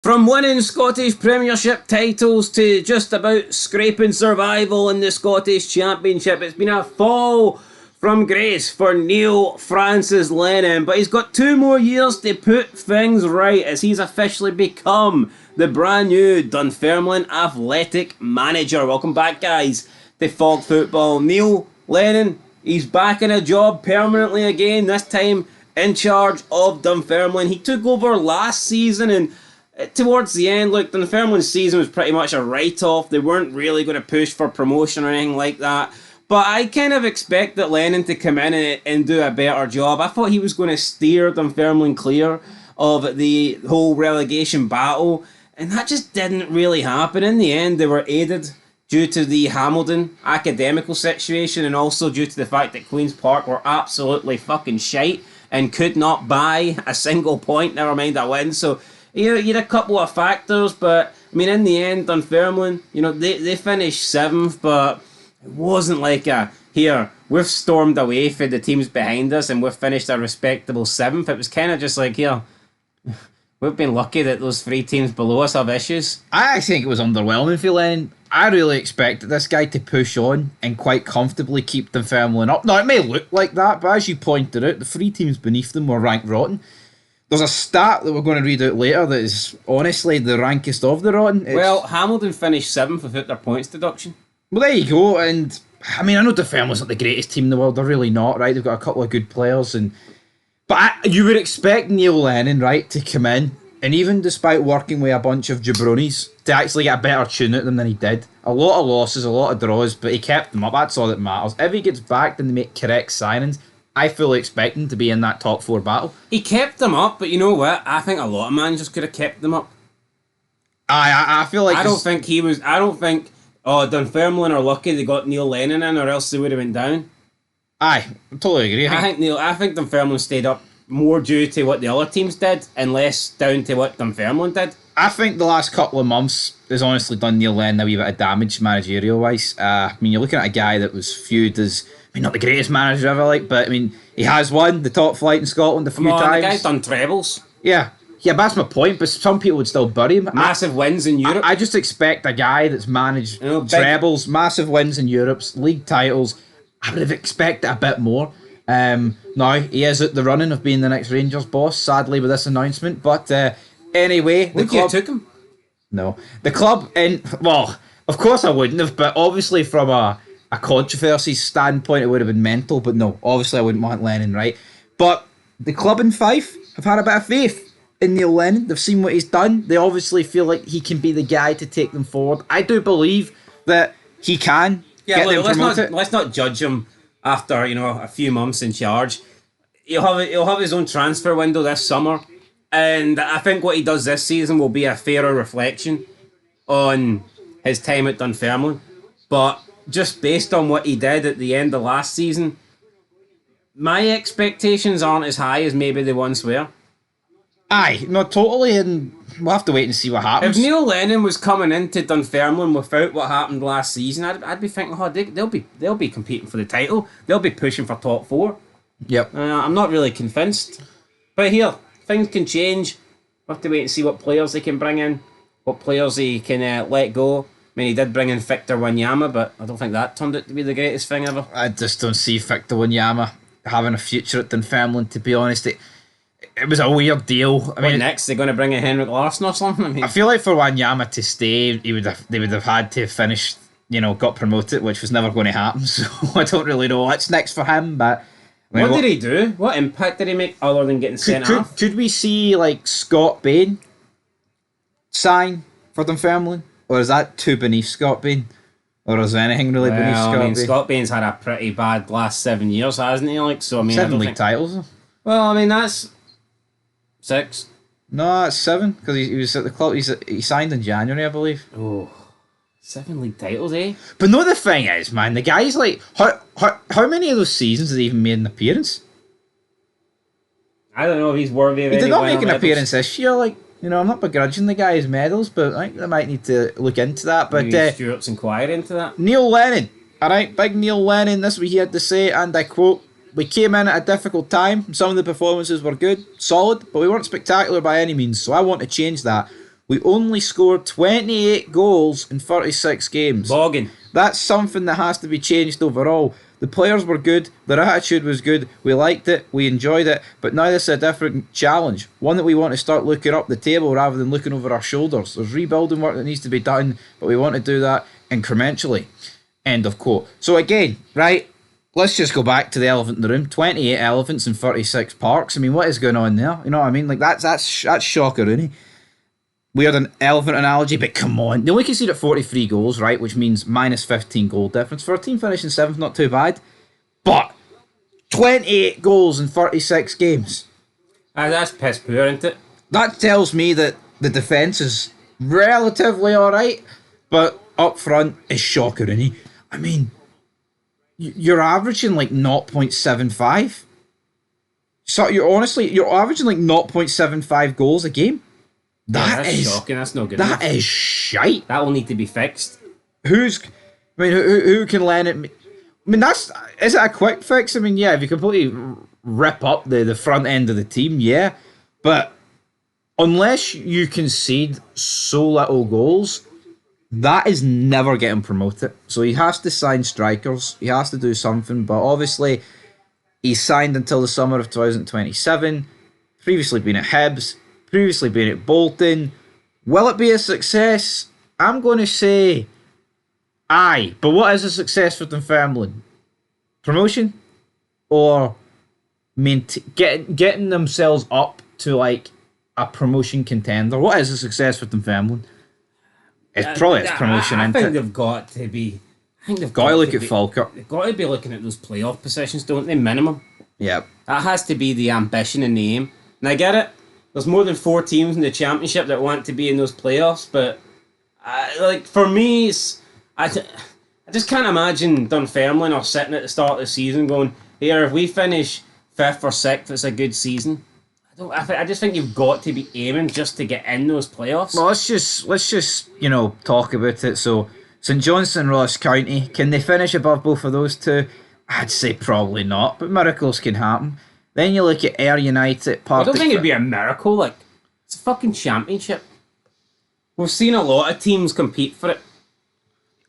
From winning Scottish Premiership titles to just about scraping survival in the Scottish Championship, it's been a fall from grace for Neil Francis Lennon, but he's got 2 more years to put things right as he's officially become the brand new Dunfermline Athletic manager. Welcome back, guys, to Fog Football. Neil Lennon, he's back in a job permanently again, this time in charge of Dunfermline. He took over last season and towards the end, look, Dunfermline's season was pretty much a write-off. They weren't really going to push for promotion or anything like that. But I kind of expected Lennon to come in and do a better job. I thought he was going to steer Dunfermline clear of the whole relegation battle, and that just didn't really happen. In the end, they were aided due to the Hamilton academical situation and also due to the fact that Queen's Park were absolutely fucking shite and could not buy a single point, never mind a win. So you had a couple of factors, but I mean, in the end, Dunfermline, they finished 7th, but it wasn't like here, we've stormed away for the teams behind us and we've finished a respectable 7th. It was kind of just like, here, we've been lucky that those 3 teams below us have issues. I think it was underwhelming for Lennon. I really expected this guy to push on and quite comfortably keep Dunfermline up. Now, it may look like that, but as you pointed out, the 3 teams beneath them were ranked rotten. There's a stat that we're going to read out later that is honestly the rankest of the rotten. Well, Hamilton finished 7th without their points deduction. Well, there you go. And I mean, I know Dunfermline's not the greatest team in the world. They're really not, right? They've got a couple of good players, but you would expect Neil Lennon, right, to come in and even despite working with a bunch of jabronis, to actually get a better tune out of them than he did. A lot of losses, a lot of draws, but he kept them up. That's all that matters. If he gets back, then they make correct signings. I fully expect him to be in that top 4 battle. He kept them up, but you know what? I think a lot of managers could have kept them up. I feel like... I don't think Dunfermline are lucky they got Neil Lennon in, or else they would have been down. I totally agree. I think Dunfermline stayed up more due to what the other teams did and less down to what Dunfermline did. I think the last couple of months has honestly done Neil Lennon a wee bit of damage managerial-wise. I mean, you're looking at a guy that was viewed as... I mean, not the greatest manager ever, but I mean, he has won the top flight in Scotland a few times. The guy's done trebles. Yeah, but that's my point, but some people would still bury him. Massive wins in Europe. I just expect a guy that's managed trebles, massive wins in Europe, league titles. I would have expected a bit more. Now, he is at the running of being the next Rangers boss, sadly, with this announcement. But anyway... Would you have took him? No. The club, well, of course I wouldn't have, but obviously from a controversy standpoint, it would have been mental, but no, obviously I wouldn't want Lennon, right? But the club in Fife have had a bit of faith in Neil Lennon. They've seen what he's done. They obviously feel like he can be the guy to take them forward. I do believe that he can get them promoted. Let's not judge him after a few months in charge. He'll have his own transfer window this summer, and I think what he does this season will be a fairer reflection on his time at Dunfermline. But just based on what he did at the end of last season, my expectations aren't as high as maybe they once were. Aye, no, totally, and we'll have to wait and see what happens. If Neil Lennon was coming into Dunfermline without what happened last season, I'd be thinking, they'll be competing for the title. They'll be pushing for top 4. Yep. I'm not really convinced. But here, things can change. We'll have to wait and see what players they can bring in, what players he can let go. I mean, he did bring in Victor Wanyama, but I don't think that turned out to be the greatest thing ever. I just don't see Victor Wanyama having a future at Dunfermline, to be honest. It was a weird deal. I mean, next they're going to bring in Henrik Larsson or something. I feel like for Wanyama to stay, they would have had to finish, got promoted, which was never going to happen. So I don't really know what's next for him. But what did he do? What impact did he make other than getting sent off? Could we see like Scott Bain sign for Dunfermline? Or is that too beneath Scott Bain? Or is there anything really beneath Scott Bain? Scott Bain's had a pretty bad last 7 years, hasn't he? 7 league titles. Well, I mean, that's 6. No, that's 7, because he was at the club. He signed in January, I believe. Oh, 7 league titles, eh? But no, the thing is, man, the guy's like, how many of those seasons has he even made an appearance? I don't know if he's worthy of any. He did not make an medals. Appearance this year, I'm not begrudging the guy his medals, but I think they might need to look into that. But Stuart's inquiry into that. Neil Lennon, alright, big Neil Lennon, this is what he had to say, and I quote, "We came in at a difficult time. Some of the performances were good, solid, but we weren't spectacular by any means, so I want to change that. We only scored 28 goals in 36 games. Bogging. That's something that has to be changed overall. The players were good, their attitude was good, we liked it, we enjoyed it, but now this is a different challenge. One that we want to start looking up the table rather than looking over our shoulders. There's rebuilding work that needs to be done, but we want to do that incrementally. End of quote. So again, right, let's just go back to the elephant in the room. 28 elephants in 36 parks. I mean, what is going on there? You know what I mean? Like, that's shocker-rooney. We had an elephant analogy, but come on. They only conceded 43 goals, right, which means minus 15 goal difference. For a team finishing 7th, not too bad. But 28 goals in 36 games. That's piss poor, isn't it? That tells me that the defence is relatively alright, but up front is shocker-rooney. I mean, you're averaging like 0.75. So you're averaging like 0.75 goals a game. That's shocking. That's no good. That is shite. That will need to be fixed. Who can Lennon? I mean, is it a quick fix? I mean, yeah, if you completely rip up the front end of the team, yeah, but unless you concede so little goals, that is never getting promoted. So he has to sign strikers. He has to do something. But obviously, he's signed until the summer of 2027. Previously been at Hibs. Previously been at Bolton. Will it be a success? I'm going to say aye. But what is a success for Dunfermline? Promotion? Or getting themselves up to like a promotion contender? What is a success for Dunfermline? It's probably its promotion, I isn't think it? they've got to be... Got to look at Falkirk. They've got to be looking at those playoff positions, don't they? Minimum. Yep. That has to be the ambition and the aim. And I get it. There's more than 4 teams in the championship that want to be in those playoffs, but like for me, I just can't imagine Dunfermline or sitting at the start of the season going, "Here, if we finish 5th or 6th, it's a good season." I just think you've got to be aiming just to get in those playoffs. Well, let's just talk about it. So St Johnstone and Ross County, can they finish above both of those two? I'd say probably not, but miracles can happen. Then you look at Ayr United. I don't think it'd be a miracle. Like, it's a fucking championship. We've seen a lot of teams compete for it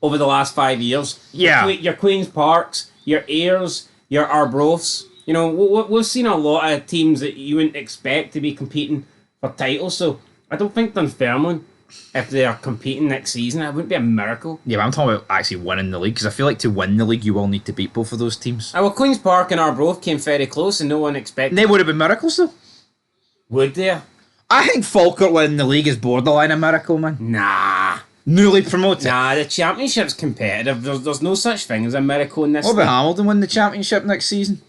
over the last 5 years. Yeah. Your Queen's Parks, your Ayers, your Arbroaths. You know, we've seen a lot of teams that you wouldn't expect to be competing for titles. So I don't think Dunfermline, if they are competing next season, it wouldn't be a miracle. Yeah, but I'm talking about actually winning the league, because I feel like to win the league, you will need to beat both of those teams. Well, Queen's Park and Arbroath came very close, and no one expected. They would have been miracles, though. Would they? I think Falkirk winning the league is borderline a miracle, man. Nah. Newly promoted. Nah, the championship's competitive. There's no such thing as a miracle in this. What about Hamilton winning the championship next season?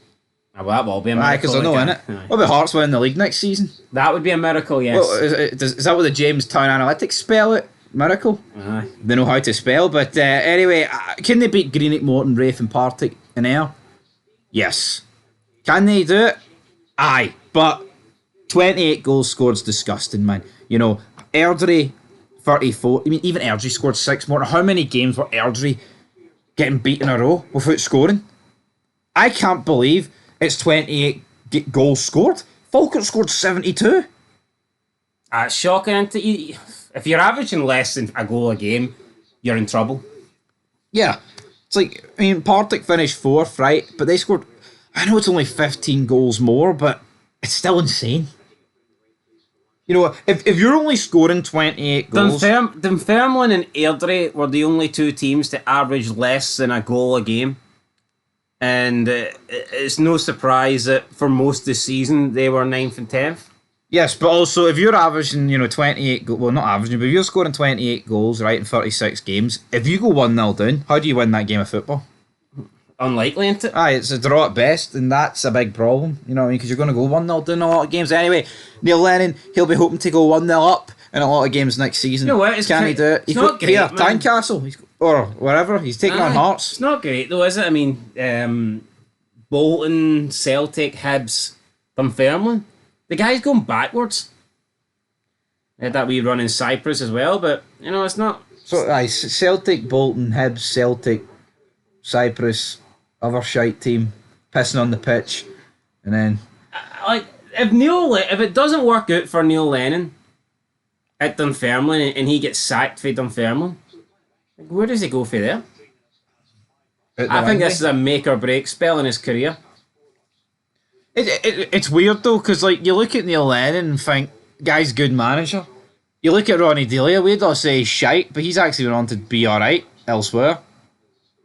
Well, that will be a miracle. Aye, because I know, innit? What about Hearts winning the league next season? That would be a miracle, yes. Well, is that what the Jamestown Analytics spell it? Miracle? Aye. They know how to spell, but anyway, can they beat Greenock, Morton, Raith and Partick in Ayr? Yes. Can they do it? Aye, but 28 goals scored is disgusting, man. You know, Airdrie, 34. I mean, even Airdrie scored 6 more. How many games were Airdrie getting beat in a row without scoring? I can't believe it's 28 goals scored. Falkirk scored 72. It's shocking, isn't it? If you're averaging less than a goal a game, you're in trouble. Yeah. It's like, I mean, Partick finished 4th, right? But they scored, I know it's only 15 goals more, but it's still insane. You know, if you're only scoring 28 goals... Dunfermline and Airdrie were the only 2 teams to average less than a goal a game. And it's no surprise that for most of the season, they were 9th and 10th. Yes, but also if you're averaging, 28 goals, well, not averaging, but if you're scoring 28 goals, right, in 36 games, if you go 1-0 down, how do you win that game of football? Unlikely, isn't it? Aye, it's a draw at best, and that's a big problem, you know what I mean, because you're going to go 1-0 down a lot of games. Anyway, Neil Lennon, he'll be hoping to go 1-0 up in a lot of games next season. You know what? Can he do it? It's not great, man. Tynecastle, or wherever, he's taking on Hearts. It's not great, though, is it? I mean, Bolton, Celtic, Hibs, Dunfermline. The guy's going backwards. They had that wee run in Cyprus as well, but, it's not... So, aye, Celtic, Bolton, Hibs, Celtic, Cyprus, other shite team, pissing on the pitch, and then... Like, if it doesn't work out for Neil Lennon, at Dunfermline and he gets sacked for Dunfermline. Like, where does he go for there? I think this is a make or break spell in his career. It's weird though, because like you look at Neil Lennon and think, guy's good manager. You look at Ronnie Delia, we'd all say he's shite, but he's actually went on to be alright elsewhere.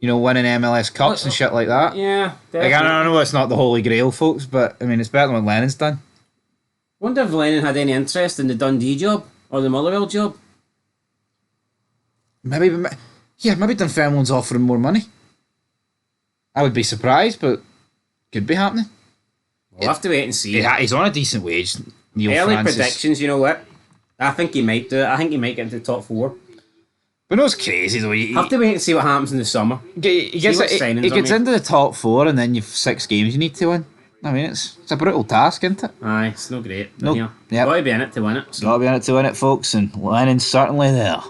You know, winning MLS Cups and shit like that. Yeah, definitely. Like, I know it's not the Holy Grail, folks, but I mean, it's better than what Lennon's done. Wonder if Lennon had any interest in the Dundee job or the Motherwell job. Maybe Dunfermline's offering more money. I would be surprised, but could be happening. We'll have to wait and see. He's on a decent wage. Neil Early Francis. predictions, you know what? I think he might do it. I think he might get into the top 4. But no, it's crazy though. Have to wait and see what happens in the summer. He gets into the top 4 and then you've 6 games you need to win. I mean, it's a brutal task, isn't it? Aye, it's no great. Nope. Yeah. Yep. Got to be in it to win it. So. Got to be in it to win it, folks, and Lennon's certainly there.